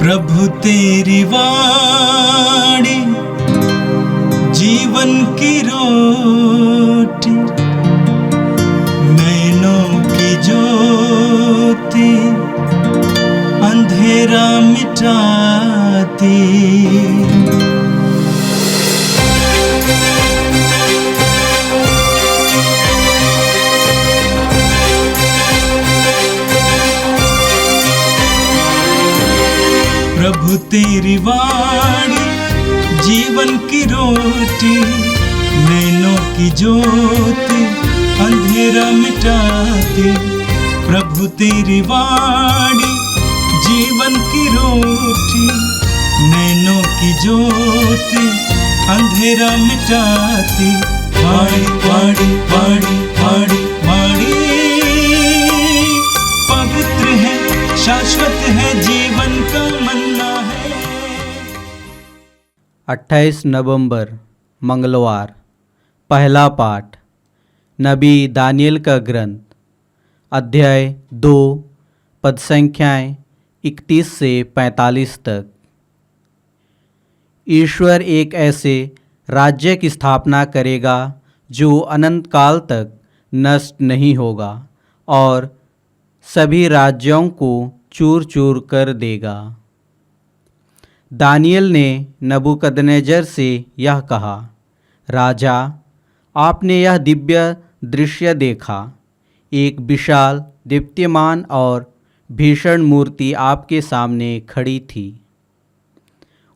प्रभु तेरी वाणी जीवन की रोटी, नैनों की ज्योति अंधेरा मिटाती। प्रभु तेरी वाणी जीवन की रोटी, नैनों की ज्योति अंधेरा मिटाती। प्रभु तेरी वाणी जीवन की रोटी, नैनों की ज्योति अंधेरा मिटाती। वाणी वाणी वाणी वाणी वाणी पवित्र है, शाश्वत है, जीवन का मन्ना है। 28 नवंबर मंगलवार। पहला पाठ नबी दानियल का ग्रंथ, अध्याय 2, पद संख्याएँ 31 से 45 तक। ईश्वर एक ऐसे राज्य की स्थापना करेगा जो अनंत काल तक नष्ट नहीं होगा और सभी राज्यों को चूर चूर कर देगा। दानियल ने नबूकदनेजर से यह कहा, राजा, आपने यह दिव्य दृश्य देखा। एक विशाल, दीप्तिमान और भीषण मूर्ति आपके सामने खड़ी थी।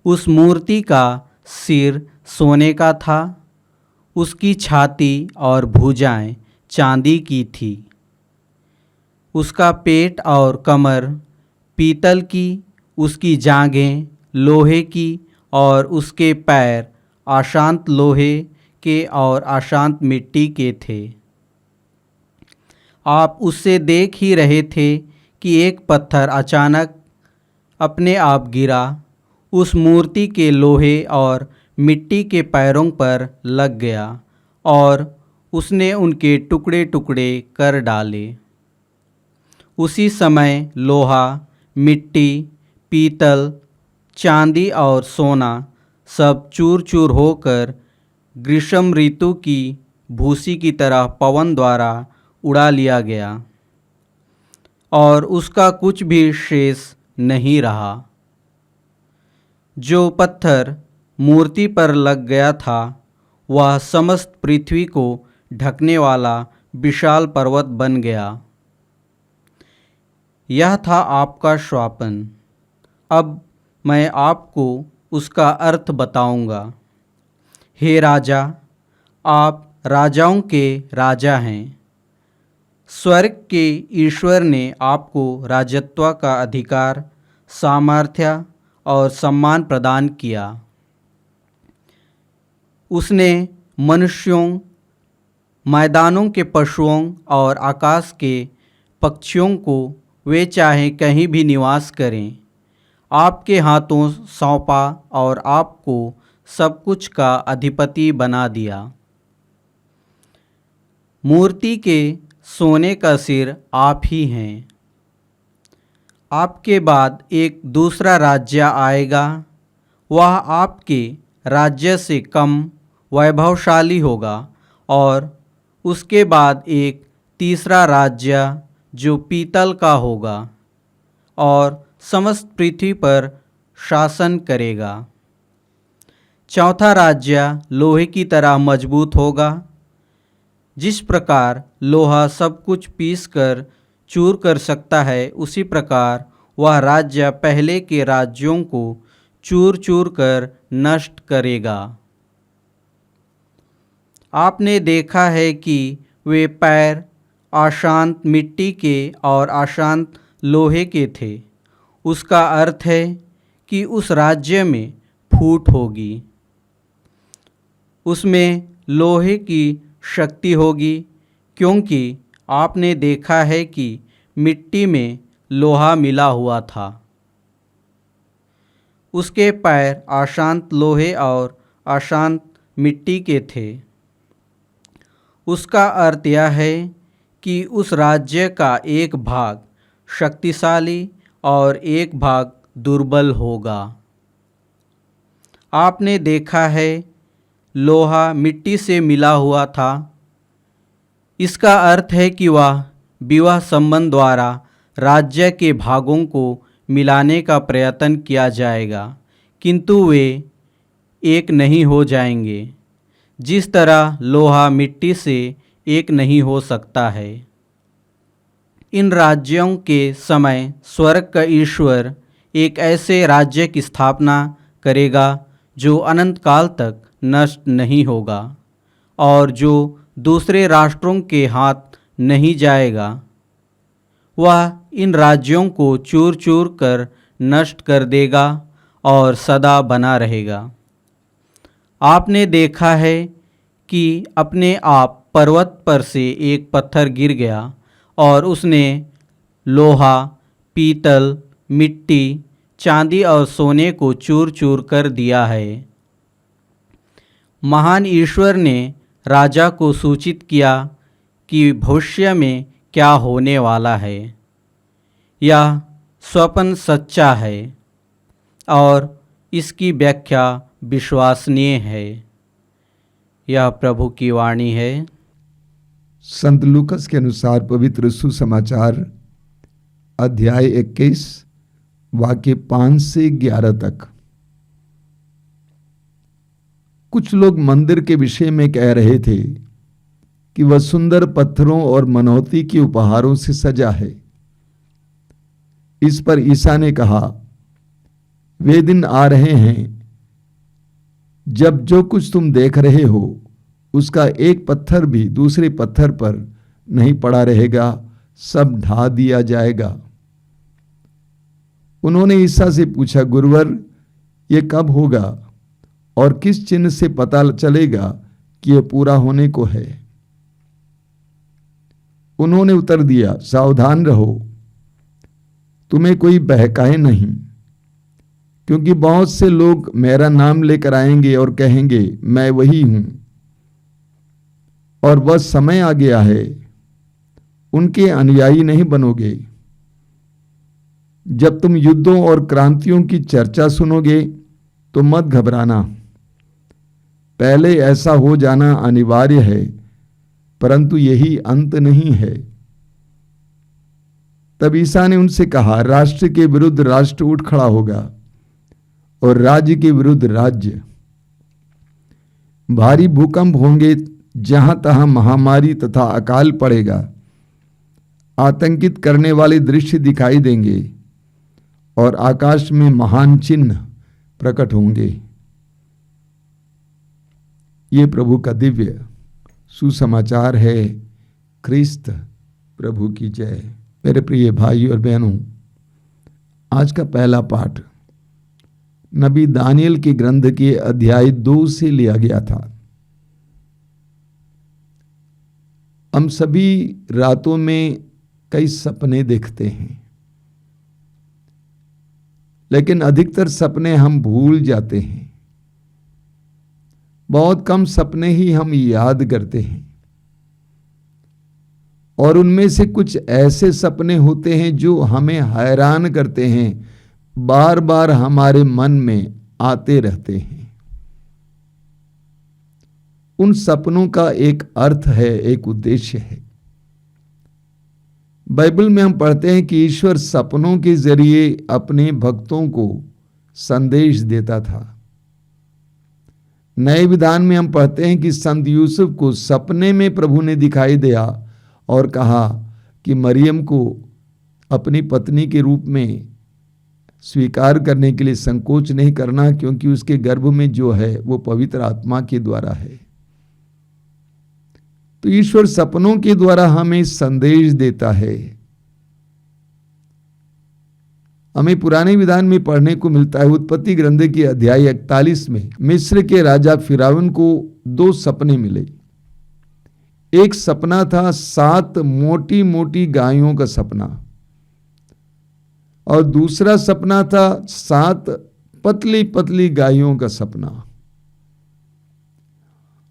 उस मूर्ति का सिर सोने का था, उसकी छाती और भुजाएं चांदी की थी, उसका पेट और कमर पीतल की, उसकी जांघें लोहे की और उसके पैर अशांत लोहे के और अशांत मिट्टी के थे। आप उससे देख ही रहे थे कि एक पत्थर अचानक अपने आप गिरा, उस मूर्ति के लोहे और मिट्टी के पैरों पर लग गया और उसने उनके टुकड़े टुकड़े कर डाले। उसी समय लोहा, मिट्टी, पीतल, चांदी और सोना सब चूर चूर होकर ग्रीष्म ऋतु की भूसी की तरह पवन द्वारा उड़ा लिया गया और उसका कुछ भी शेष नहीं रहा। जो पत्थर मूर्ति पर लग गया था वह समस्त पृथ्वी को ढकने वाला विशाल पर्वत बन गया। यह था आपका श्वापन। अब मैं आपको उसका अर्थ बताऊंगा। हे राजा, आप राजाओं के राजा हैं। स्वर्ग के ईश्वर ने आपको राजत्व का अधिकार, सामर्थ्य और सम्मान प्रदान किया। उसने मनुष्यों, मैदानों के पशुओं और आकाश के पक्षियों को वे चाहे कहीं भी निवास करें, आपके हाथों सौंपा और आपको सब कुछ का अधिपति बना दिया। मूर्ति के सोने का सिर आप ही हैं। आपके बाद एक दूसरा राज्य आएगा, वह आपके राज्य से कम वैभवशाली होगा और उसके बाद एक तीसरा राज्य जो पीतल का होगा और समस्त पृथ्वी पर शासन करेगा। चौथा राज्य लोहे की तरह मजबूत होगा। जिस प्रकार लोहा सब कुछ पीस कर चूर कर सकता है, उसी प्रकार वह राज्य पहले के राज्यों को चूर चूर कर नष्ट करेगा। आपने देखा है कि वे पैर अशांत मिट्टी के और अशांत लोहे के थे। उसका अर्थ है कि उस राज्य में फूट होगी, उसमें लोहे की शक्ति होगी, क्योंकि आपने देखा है कि मिट्टी में लोहा मिला हुआ था। उसके पैर अशांत लोहे और अशांत मिट्टी के थे। उसका अर्थ यह है कि उस राज्य का एक भाग शक्तिशाली और एक भाग दुर्बल होगा। आपने देखा है, लोहा मिट्टी से मिला हुआ था। इसका अर्थ है कि वह विवाह संबंध द्वारा राज्य के भागों को मिलाने का प्रयत्न किया जाएगा, किंतु वे एक नहीं हो जाएंगे, जिस तरह लोहा मिट्टी से एक नहीं हो सकता है। इन राज्यों के समय स्वर्ग का ईश्वर एक ऐसे राज्य की स्थापना करेगा जो अनंत काल तक नष्ट नहीं होगा और जो दूसरे राष्ट्रों के हाथ नहीं जाएगा। वह इन राज्यों को चूर चूर कर नष्ट कर देगा और सदा बना रहेगा। आपने देखा है कि अपने आप पर्वत पर से एक पत्थर गिर गया और उसने लोहा, पीतल, मिट्टी, चांदी और सोने को चूर चूर कर दिया है। महान ईश्वर ने राजा को सूचित किया कि भविष्य में क्या होने वाला है। यह स्वप्न सच्चा है और इसकी व्याख्या विश्वसनीय है। यह प्रभु की वाणी है। संत लूकस के अनुसार पवित्र सुसमाचार अध्याय 21 वाक्य 5 से 11 तक। कुछ लोग मंदिर के विषय में कह रहे थे कि वह सुंदर पत्थरों और मनौती के उपहारों से सजा है। इस पर ईसा ने कहा, वे दिन आ रहे हैं जब जो कुछ तुम देख रहे हो उसका एक पत्थर भी दूसरे पत्थर पर नहीं पड़ा रहेगा, सब ढा दिया जाएगा। उन्होंने ईसा से पूछा, गुरुवर, ये कब होगा और किस चिन्ह से पता चलेगा कि यह पूरा होने को है? उन्होंने उत्तर दिया, सावधान रहो, तुम्हें कोई बहकाए नहीं, क्योंकि बहुत से लोग मेरा नाम लेकर आएंगे और कहेंगे मैं वही हूं, और वह समय आ गया है, उनके अनुयायी नहीं बनोगे। जब तुम युद्धों और क्रांतियों की चर्चा सुनोगे तो मत घबराना, पहले ऐसा हो जाना अनिवार्य है, परंतु यही अंत नहीं है। तब ईसा ने उनसे कहा, राष्ट्र के विरुद्ध राष्ट्र उठ खड़ा होगा और राज्य के विरुद्ध राज्य। भारी भूकंप होंगे, जहां तहां महामारी तथा अकाल पड़ेगा। आतंकित करने वाले दृश्य दिखाई देंगे और आकाश में महान चिन्ह प्रकट होंगे। ये प्रभु का दिव्य सुसमाचार है। क्रिस्त प्रभु की जय। मेरे प्रिय भाई और बहनों, आज का पहला पाठ नबी दानियल के ग्रंथ के अध्याय 2 से लिया गया था। हम सभी रातों में कई सपने देखते हैं, लेकिन अधिकतर सपने हम भूल जाते हैं। बहुत कम सपने ही हम याद करते हैं, और उनमें से कुछ ऐसे सपने होते हैं जो हमें हैरान करते हैं, बार बार हमारे मन में आते रहते हैं। उन सपनों का एक अर्थ है, एक उद्देश्य है। बाइबल में हम पढ़ते हैं कि ईश्वर सपनों के जरिए अपने भक्तों को संदेश देता था। नए विधान में हम पढ़ते हैं कि संत यूसुफ को सपने में प्रभु ने दिखाई दिया और कहा कि मरियम को अपनी पत्नी के रूप में स्वीकार करने के लिए संकोच नहीं करना, क्योंकि उसके गर्भ में जो है वो पवित्र आत्मा के द्वारा है। तो ईश्वर सपनों के द्वारा हमें संदेश देता है। हमें पुराने विधान में पढ़ने को मिलता है, उत्पत्ति ग्रंथ के अध्याय 41 में मिस्र के राजा फिरौन को 2 सपने मिले। एक सपना था 7 मोटी मोटी गायों का सपना, और दूसरा सपना था 7 पतली पतली गायों का सपना।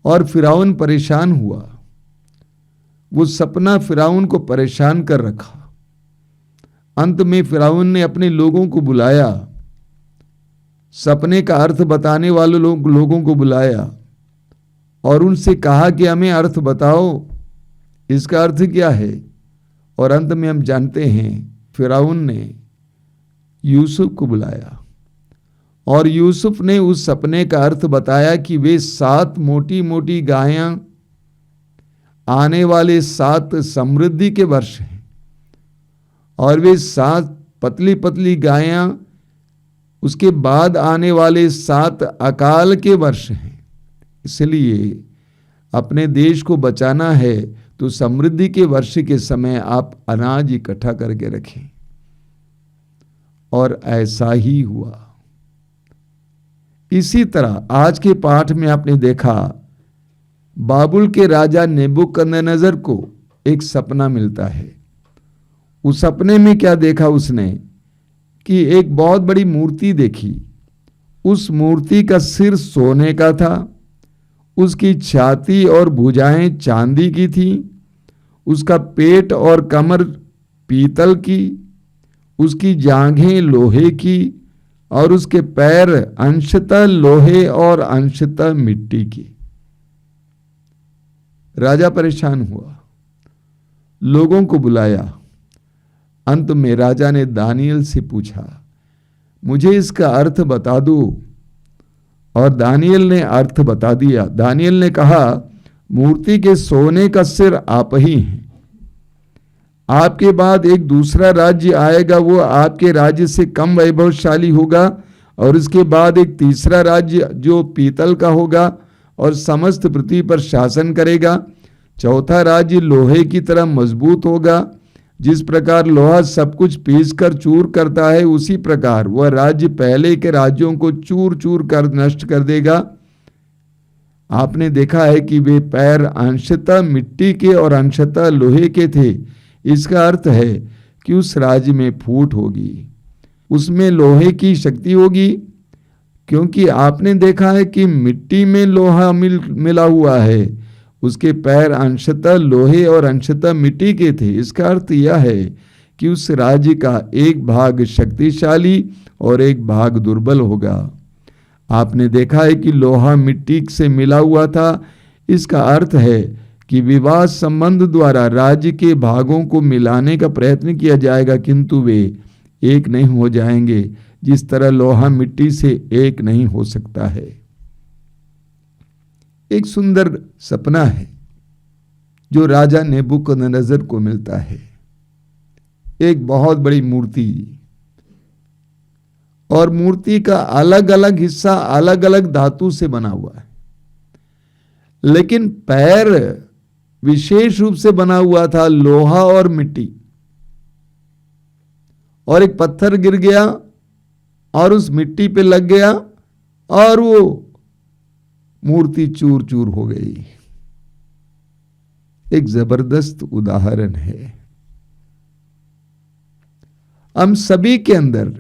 और फिरौन परेशान हुआ। वो सपना फिरौन को परेशान कर रखा। अंत में फिरौन ने अपने लोगों को बुलाया सपने का अर्थ बताने वाले लोगों को बुलाया और उनसे कहा कि हमें अर्थ बताओ, इसका अर्थ क्या है। और अंत में हम जानते हैं फिरौन ने यूसुफ को बुलाया और यूसुफ ने उस सपने का अर्थ बताया कि वे 7 मोटी मोटी गायें आने वाले 7 समृद्धि के वर्ष हैं और वे 7 पतली पतली गायें उसके बाद आने वाले 7 अकाल के वर्ष हैं। इसलिए अपने देश को बचाना है तो समृद्धि के वर्ष के समय आप अनाज इकट्ठा करके रखें। और ऐसा ही हुआ। इसी तरह आज के पाठ में आपने देखा बाबुल के राजा नेबुकदनेस्सर को एक सपना मिलता है। उस सपने में क्या देखा उसने कि एक बहुत बड़ी मूर्ति देखी। उस मूर्ति का सिर सोने का था, उसकी छाती और भुजाएं चांदी की थी, उसका पेट और कमर पीतल की, उसकी जांघें लोहे की और उसके पैर अंशतः लोहे और अंशतः मिट्टी की। राजा परेशान हुआ, लोगों को बुलाया। अंत में राजा ने दानियल से पूछा, मुझे इसका अर्थ बता दो। और दानियल ने अर्थ बता दिया। दानियल ने कहा, मूर्ति के सोने का सिर आप ही हैं। आपके बाद एक दूसरा राज्य आएगा, वो आपके राज्य से कम वैभवशाली होगा और इसके बाद एक तीसरा राज्य जो पीतल का होगा और समस्त पृथ्वी पर शासन करेगा। चौथा राज्य लोहे की तरह मजबूत होगा। जिस प्रकार लोहा सब कुछ पीसकर चूर करता है, उसी प्रकार वह राज्य पहले के राज्यों को चूर चूर कर नष्ट कर देगा। आपने देखा है कि वे पैर अंशतः मिट्टी के और अंशतः लोहे के थे। इसका अर्थ है कि उस राज्य में फूट होगी, उसमें लोहे की शक्ति होगी, क्योंकि आपने देखा है कि मिट्टी में लोहा मिला हुआ है। उसके पैर अंशतः लोहे और अंशतः मिट्टी के थे। इसका अर्थ यह है कि उस राज्य का एक भाग शक्तिशाली और एक भाग दुर्बल होगा। आपने देखा है कि लोहा मिट्टी से मिला हुआ था। इसका अर्थ है कि विवाह संबंध द्वारा राज्य के भागों को मिलाने का प्रयत्न किया जाएगा, किंतु वे एक नहीं हो जाएंगे, जिस तरह लोहा मिट्टी से एक नहीं हो सकता है। एक सुंदर सपना है जो राजा नेबुकदनेस्सर को मिलता है। एक बहुत बड़ी मूर्ति और मूर्ति का अलग अलग हिस्सा अलग अलग धातु से बना हुआ है, लेकिन पैर विशेष रूप से बना हुआ था लोहा और मिट्टी। और एक पत्थर गिर गया और उस मिट्टी पे लग गया और वो मूर्ति चूर चूर हो गई। एक जबरदस्त उदाहरण है। हम सभी के अंदर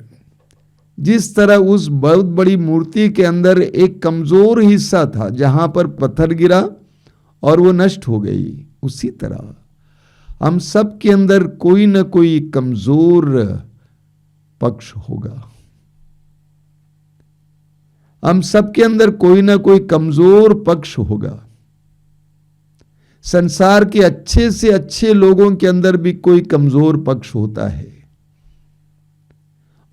जिस तरह उस बहुत बड़ी मूर्ति के अंदर एक कमजोर हिस्सा था जहां पर पत्थर गिरा और वो नष्ट हो गई, उसी तरह हम सब के अंदर कोई न कोई कमजोर पक्ष होगा। हम सब के अंदर कोई ना कोई कमजोर पक्ष होगा। संसार के अच्छे से अच्छे लोगों के अंदर भी कोई कमजोर पक्ष होता है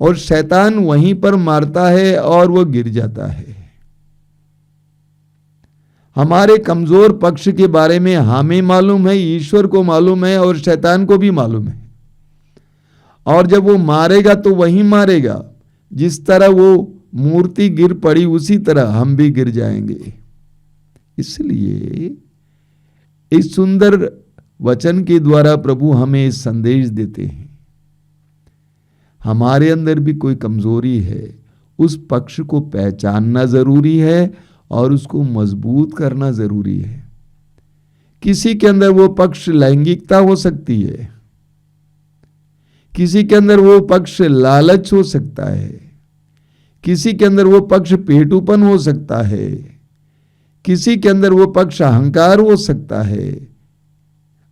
और शैतान वहीं पर मारता है और वह गिर जाता है। हमारे कमजोर पक्ष के बारे में हमें मालूम है, ईश्वर को मालूम है और शैतान को भी मालूम है। और जब वो मारेगा तो वहीं मारेगा। जिस तरह वो मूर्ति गिर पड़ी उसी तरह हम भी गिर जाएंगे। इसलिए इस सुंदर वचन के द्वारा प्रभु हमें इस संदेश देते हैं, हमारे अंदर भी कोई कमजोरी है, उस पक्ष को पहचानना जरूरी है और उसको मजबूत करना जरूरी है। किसी के अंदर वो पक्ष लैंगिकता हो सकती है, किसी के अंदर वो पक्ष लालच हो सकता है, किसी के अंदर वो पक्ष पेटूपन हो सकता है, किसी के अंदर वो पक्ष अहंकार हो सकता है।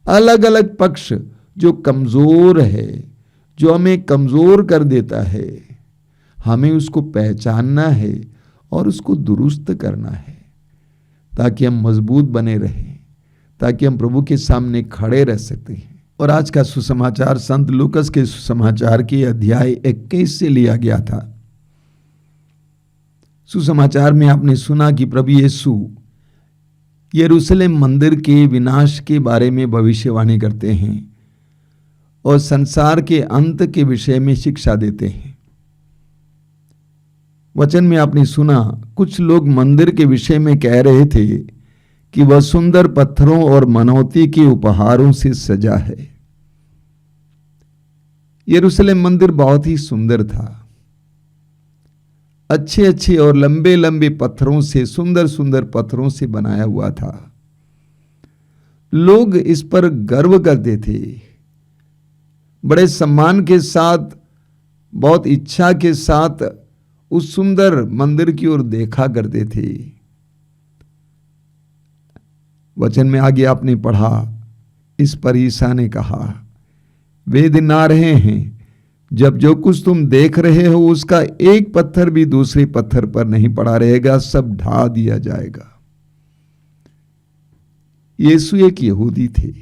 अलग अलग पक्ष जो कमजोर है, जो हमें कमजोर कर देता है। हमें उसको पहचानना है और उसको दुरुस्त करना है, ताकि हम मजबूत बने रहें, ताकि हम प्रभु के सामने खड़े रह सकते हैं। और आज का सुसमाचार संत लूकस के सुसमाचार के अध्याय 21 से लिया गया था। सुसमाचार में आपने सुना कि प्रभु यीशु यरूशलेम मंदिर के विनाश के बारे में भविष्यवाणी करते हैं और संसार के अंत के विषय में शिक्षा देते हैं। वचन में आपने सुना कुछ लोग मंदिर के विषय में कह रहे थे कि वह सुंदर पत्थरों और मनौती के उपहारों से सजा है। यरूशलेम मंदिर बहुत ही सुंदर था, अच्छे अच्छे और लंबे लंबे पत्थरों से, सुंदर सुंदर पत्थरों से बनाया हुआ था। लोग इस पर गर्व करते थे, बड़े सम्मान के साथ, बहुत इच्छा के साथ उस सुंदर मंदिर की ओर देखा करते थे। वचन में आगे आपने पढ़ा, इस पर ईसा ने कहा, वे दिन आ रहे हैं जब जो कुछ तुम देख रहे हो उसका एक पत्थर भी दूसरे पत्थर पर नहीं पड़ा रहेगा, सब ढा दिया जाएगा। यीशु एक यहूदी थे।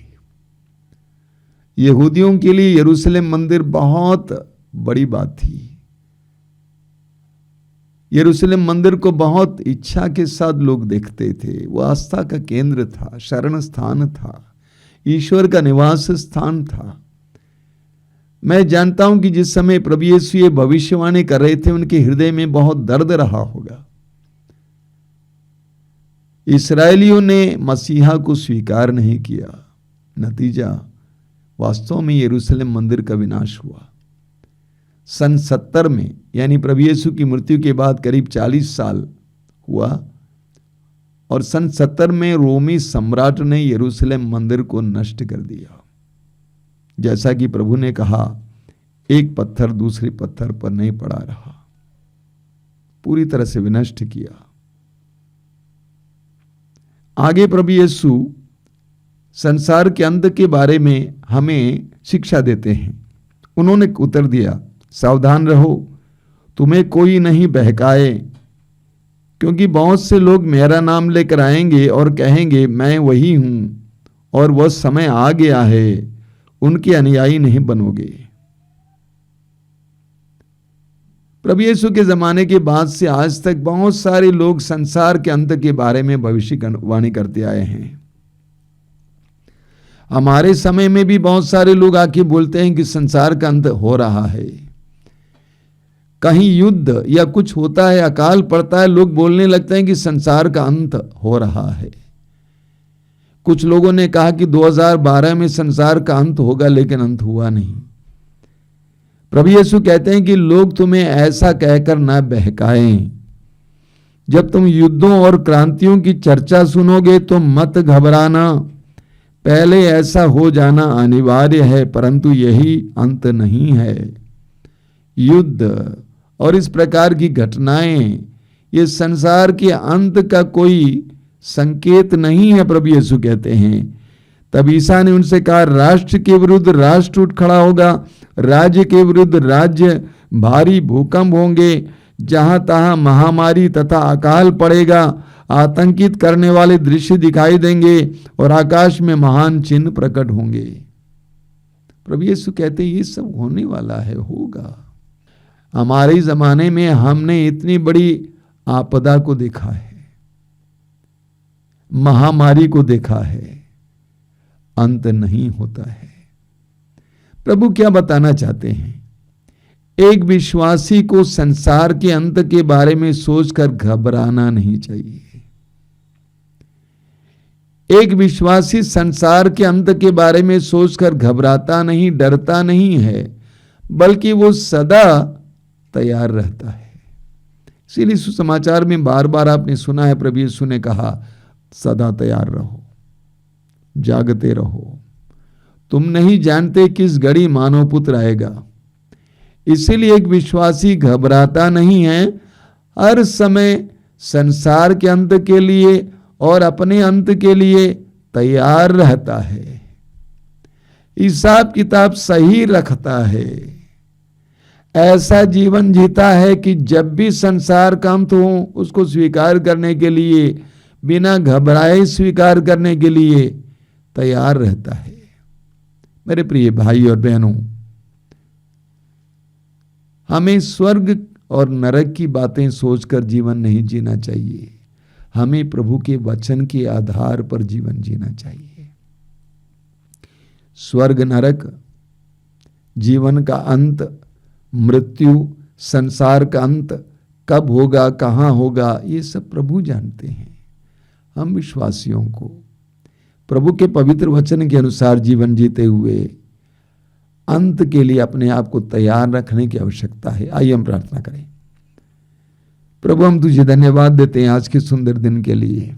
यहूदियों के लिए यरूशलेम मंदिर बहुत बड़ी बात थी। यरूशलेम मंदिर को बहुत इच्छा के साथ लोग देखते थे। वह आस्था का केंद्र था, शरण स्थान था, ईश्वर का निवास स्थान था। मैं जानता हूं कि जिस समय प्रभु यीशु ये भविष्यवाणी कर रहे थे, उनके हृदय में बहुत दर्द रहा होगा। इस्राएलियों ने मसीहा को स्वीकार नहीं किया, नतीजा वास्तव में यरूशलेम मंदिर का विनाश हुआ। सन 70 में, यानी प्रभु यीशु की मृत्यु के बाद करीब 40 साल हुआ, और सन 70 में रोमी सम्राट ने यरूशलेम मंदिर को नष्ट कर दिया। जैसा कि प्रभु ने कहा, एक पत्थर दूसरे पत्थर पर नहीं पड़ा रहा, पूरी तरह से विनष्ट किया। आगे प्रभु यीशु संसार के अंत के बारे में हमें शिक्षा देते हैं। उन्होंने उत्तर दिया, सावधान रहो, तुम्हें कोई नहीं बहकाए, क्योंकि बहुत से लोग मेरा नाम लेकर आएंगे और कहेंगे मैं वही हूं, और वह समय आ गया है, उनके अनुयायी नहीं बनोगे। प्रभु यीशु के जमाने के बाद से आज तक बहुत सारे लोग संसार के अंत के बारे में भविष्यवाणी करते आए हैं। हमारे समय में भी बहुत सारे लोग आके बोलते हैं कि संसार का अंत हो रहा है। कहीं युद्ध या कुछ होता है, अकाल पड़ता है, लोग बोलने लगते हैं कि संसार का अंत हो रहा है। कुछ लोगों ने कहा कि 2012 में संसार का अंत होगा, लेकिन अंत हुआ नहीं। प्रभु यीशु कहते हैं कि लोग तुम्हें ऐसा कहकर ना बहकाएं। जब तुम युद्धों और क्रांतियों की चर्चा सुनोगे तो मत घबराना, पहले ऐसा हो जाना अनिवार्य है, परंतु यही अंत नहीं है। युद्ध और इस प्रकार की घटनाएं ये संसार के अंत का कोई संकेत नहीं है, प्रभु यीशु कहते हैं। तब ईसा ने उनसे कहा, राष्ट्र के विरुद्ध राष्ट्र उठ खड़ा होगा, राज्य के विरुद्ध राज्य, भारी भूकंप होंगे, जहां तहां महामारी तथा अकाल पड़ेगा, आतंकित करने वाले दृश्य दिखाई देंगे और आकाश में महान चिन्ह प्रकट होंगे। प्रभु यीशु कहते हैं ये सब होने वाला है, होगा। हमारे जमाने में हमने इतनी बड़ी आपदा को देखा है, महामारी को देखा है, अंत नहीं होता है। प्रभु क्या बताना चाहते हैं? एक विश्वासी को संसार के अंत के बारे में सोचकर घबराना नहीं चाहिए। एक विश्वासी संसार के अंत के बारे में सोचकर घबराता नहीं, डरता नहीं है, बल्कि वो सदा तैयार रहता है। इसीलिए सुसमाचार में बार बार आपने सुना है, प्रभु यीशु ने कहा, सदा तैयार रहो, जागते रहो, तुम नहीं जानते किस घड़ी मानव पुत्र आएगा। इसीलिए एक विश्वासी घबराता नहीं है, हर समय संसार के अंत के लिए और अपने अंत के लिए तैयार रहता है, हिसाब किताब सही रखता है। ऐसा जीवन जीता है कि जब भी संसार का अंत हो उसको स्वीकार करने के लिए, बिना घबराए स्वीकार करने के लिए तैयार रहता है। मेरे प्रिय भाई और बहनों, हमें स्वर्ग और नरक की बातें सोचकर जीवन नहीं जीना चाहिए। हमें प्रभु के वचन के आधार पर जीवन जीना चाहिए। स्वर्ग नरक, जीवन का अंत, मृत्यु, संसार का अंत कब होगा, कहाँ होगा, ये सब प्रभु जानते हैं। हम विश्वासियों को प्रभु के पवित्र वचन के अनुसार जीवन जीते हुए अंत के लिए अपने आप को तैयार रखने की आवश्यकता है। आइए हम प्रार्थना करें। प्रभु, हम तुझे धन्यवाद देते हैं आज के सुंदर दिन के लिए,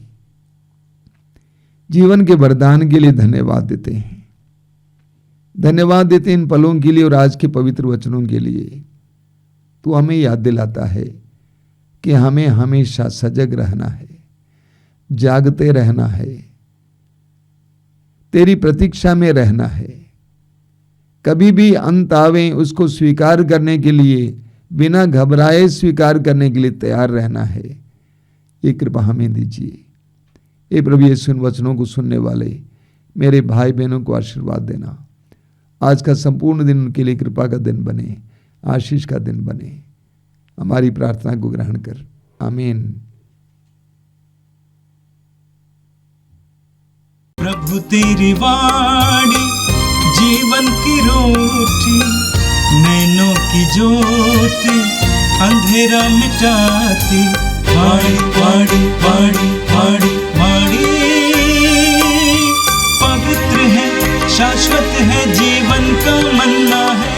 जीवन के वरदान के लिए धन्यवाद देते हैं। धन्यवाद देते हैं इन पलों के लिए और आज के पवित्र वचनों के लिए। तू हमें याद दिलाता है कि हमें हमेशा सजग रहना है, जागते रहना है, तेरी प्रतीक्षा में रहना है। कभी भी अंत आवे उसको स्वीकार करने के लिए, बिना घबराए स्वीकार करने के लिए तैयार रहना है। ये कृपा हमें दीजिए। ये प्रभु यीशु इन वचनों को सुनने वाले मेरे भाई बहनों को आशीर्वाद देना। आज का संपूर्ण दिन उनके लिए कृपा का दिन बने, आशीष का दिन बने। हमारी प्रार्थना को ग्रहण कर, आमीन। प्रभु तेरी वाणी जीवन की रोटी, नैनों की ज्योति अंधेरा मिटाती। वाणी वाणी वाणी वाणी वाणी पवित्र है, शाश्वत है, जीवन का मन्ना है।